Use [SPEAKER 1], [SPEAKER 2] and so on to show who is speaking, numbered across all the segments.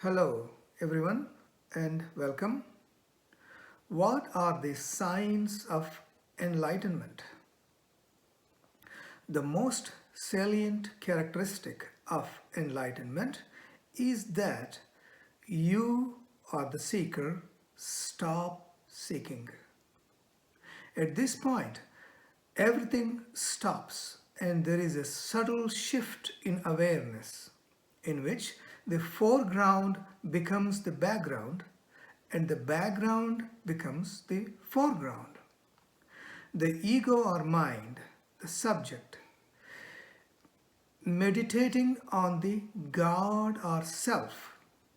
[SPEAKER 1] Hello, everyone, and welcome. What are the signs of enlightenment? The most salient characteristic of enlightenment is that you or the seeker stop seeking. At this point, everything stops and there is a subtle shift in awareness in which the foreground becomes the background and the background becomes the foreground. The ego or mind, the subject, meditating on the God or self,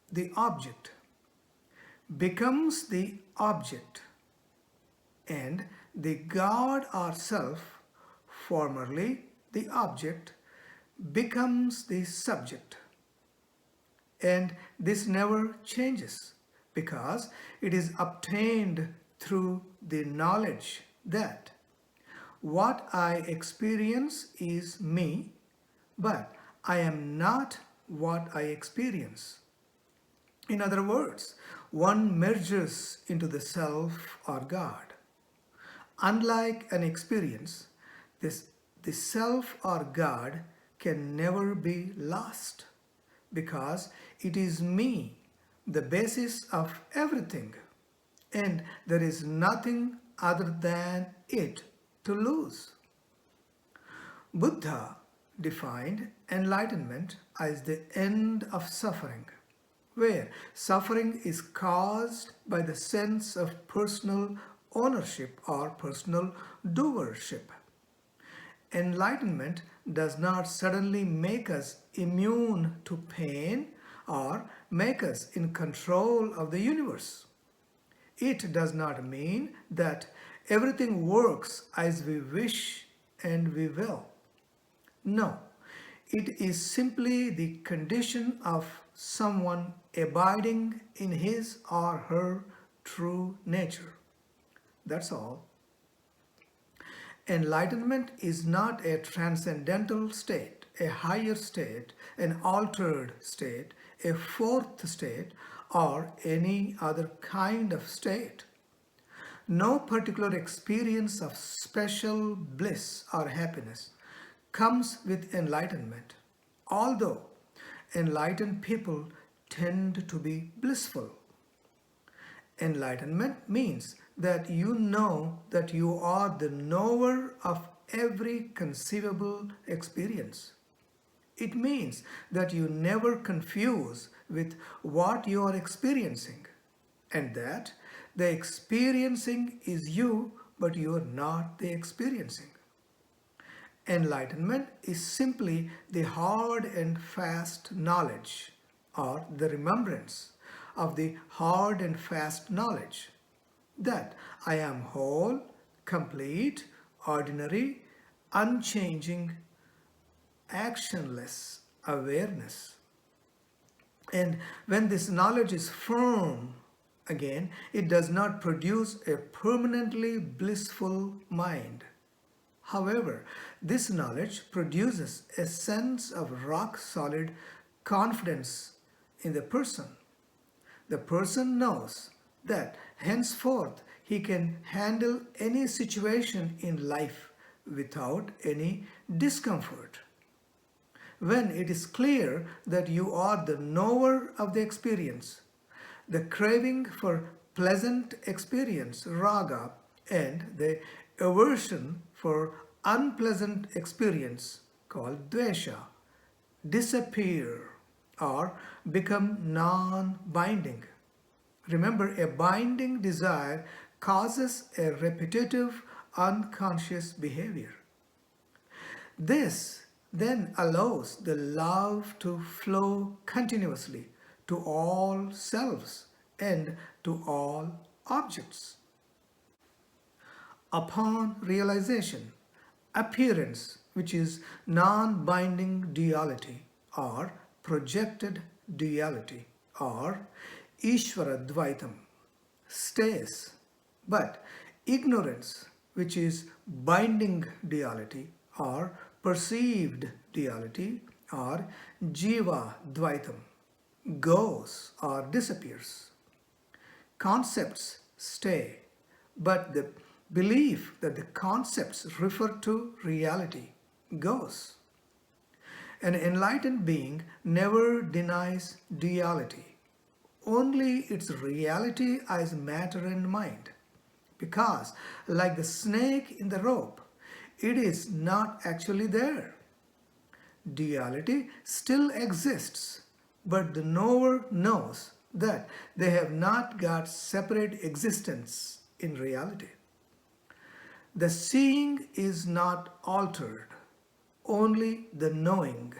[SPEAKER 1] the object, becomes the object, and the God or self, formerly the object, becomes the subject. And this never changes because it is obtained through the knowledge that what I experience is me, but I am not what I experience. In other words, one merges into the self or God. Unlike an experience, the self or God can never be lost because it is me, the basis of everything, and there is nothing other than it to lose. Buddha defined enlightenment as the end of suffering, where suffering is caused by the sense of personal ownership or personal doership. Enlightenment does not suddenly make us immune to pain or make us in control of the universe. It does not mean that everything works as we wish and we will. No, it is simply the condition of someone abiding in his or her true nature. That's all. Enlightenment is not a transcendental state, a higher state, an altered state, a fourth state, or any other kind of state. No particular experience of special bliss or happiness comes with enlightenment, although enlightened people tend to be blissful. Enlightenment means that you know that you are the knower of every conceivable experience. It means that you never confuse with what you are experiencing and that the experiencing is you, but you are not the experiencing. Enlightenment is simply the hard and fast knowledge or the remembrance of the hard and fast knowledge that I am whole, complete, ordinary, unchanging, actionless awareness. And when this knowledge is firm, again, it does not produce a permanently blissful mind. However, this knowledge produces a sense of rock-solid confidence in the person. The person knows that henceforth he can handle any situation in life without any discomfort. When it is clear that you are the knower of the experience, the craving for pleasant experience, raga, and the aversion for unpleasant experience, called dvesha, disappear or become non-binding. Remember, a binding desire causes a repetitive, unconscious behavior. This then allows the love to flow continuously to all selves and to all objects. Upon realization, appearance, which is non-binding duality or projected duality or Ishvara Dvaitam, stays, but ignorance, which is binding duality or perceived duality or Jiva Dvaitam, goes or disappears. Concepts stay, but the belief that the concepts refer to reality goes. An enlightened being never denies duality, only its reality as matter and mind. Because, like the snake in the rope, it is not actually there. Duality still exists, but the knower knows that they have not got separate existence in reality. The seeing is not altered, only the knowing.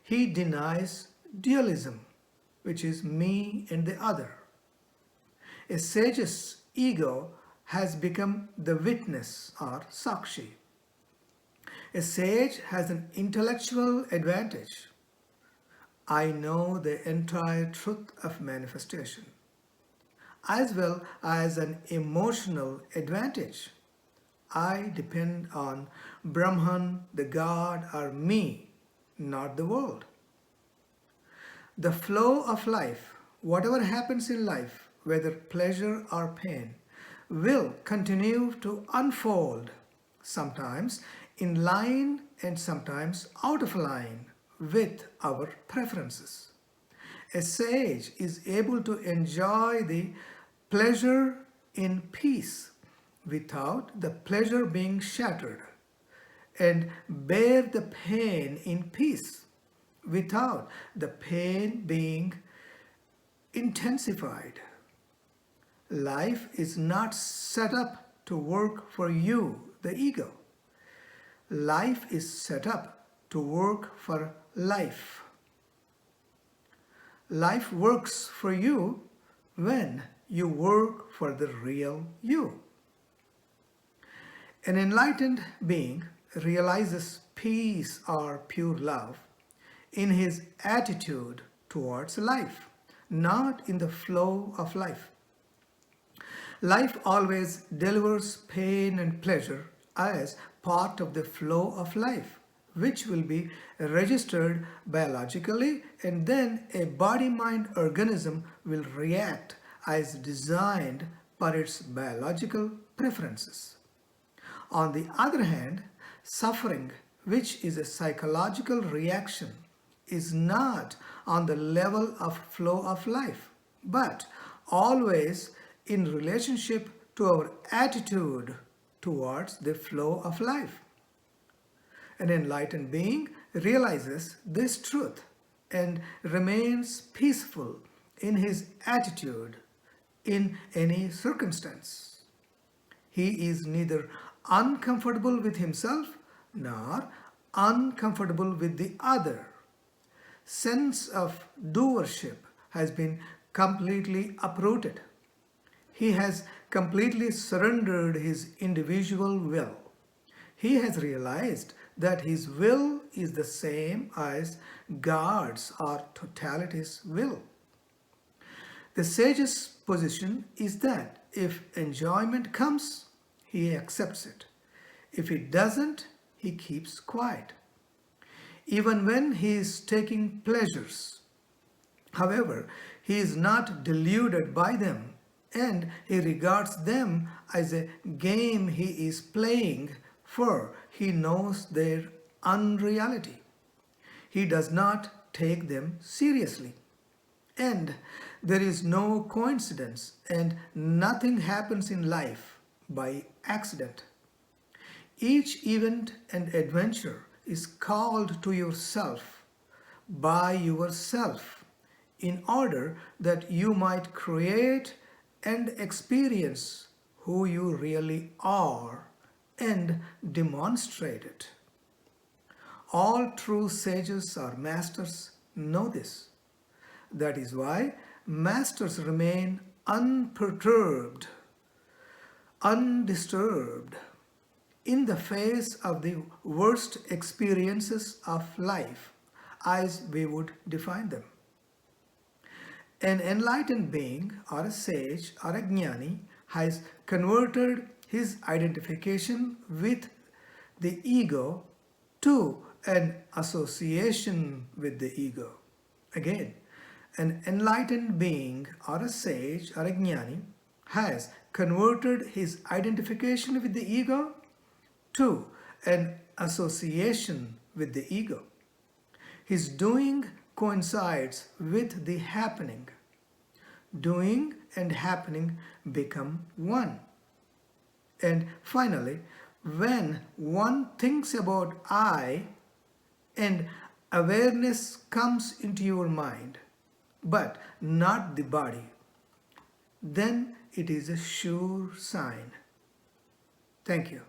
[SPEAKER 1] He denies dualism, which is me and the other. A sage's ego has become the witness or sakshi. A sage has an intellectual advantage. I know the entire truth of manifestation, as well as an emotional advantage. I depend on Brahman, the God, or me, not the world. The flow of life, whatever happens in life, whether pleasure or pain, will continue to unfold, sometimes in line and sometimes out of line with our preferences. A sage is able to enjoy the pleasure in peace without the pleasure being shattered, and bear the pain in peace without the pain being intensified. Life is not set up to work for you, the ego. Life is set up to work for life. Life works for you when you work for the real you. An enlightened being realizes peace or pure love in his attitude towards life, not in the flow of life. Life always delivers pain and pleasure as part of the flow of life, which will be registered biologically, and then a body-mind organism will react as designed per its biological preferences. On the other hand, suffering, which is a psychological reaction, is not on the level of flow of life, but always in relationship to our attitude towards the flow of life. An enlightened being realizes this truth and remains peaceful in his attitude in any circumstance. He is neither uncomfortable with himself nor uncomfortable with the other. Sense of doership has been completely uprooted. He has completely surrendered his individual will. He has realized that his will is the same as God's or totality's will. The sage's position is that if enjoyment comes, he accepts it. If it doesn't, he keeps quiet. Even when he is taking pleasures, however, he is not deluded by them, and he regards them as a game he is playing, for he knows their unreality. He does not take them seriously. And there is no coincidence, and nothing happens in life by accident. Each event and adventure is called to yourself by yourself in order that you might create and experience who you really are and demonstrate it. All true sages or masters know this. That is why masters remain unperturbed, undisturbed in the face of the worst experiences of life as we would define them. An enlightened being or a sage or a jnani has converted his identification with the ego to an association with the ego. Again, An enlightened being or a sage or a jnani has converted his identification with the ego to an association with the ego. His doing coincides with the happening. Doing and happening become one. And finally, when one thinks about I and awareness comes into your mind, but not the body, then it is a sure sign. Thank you.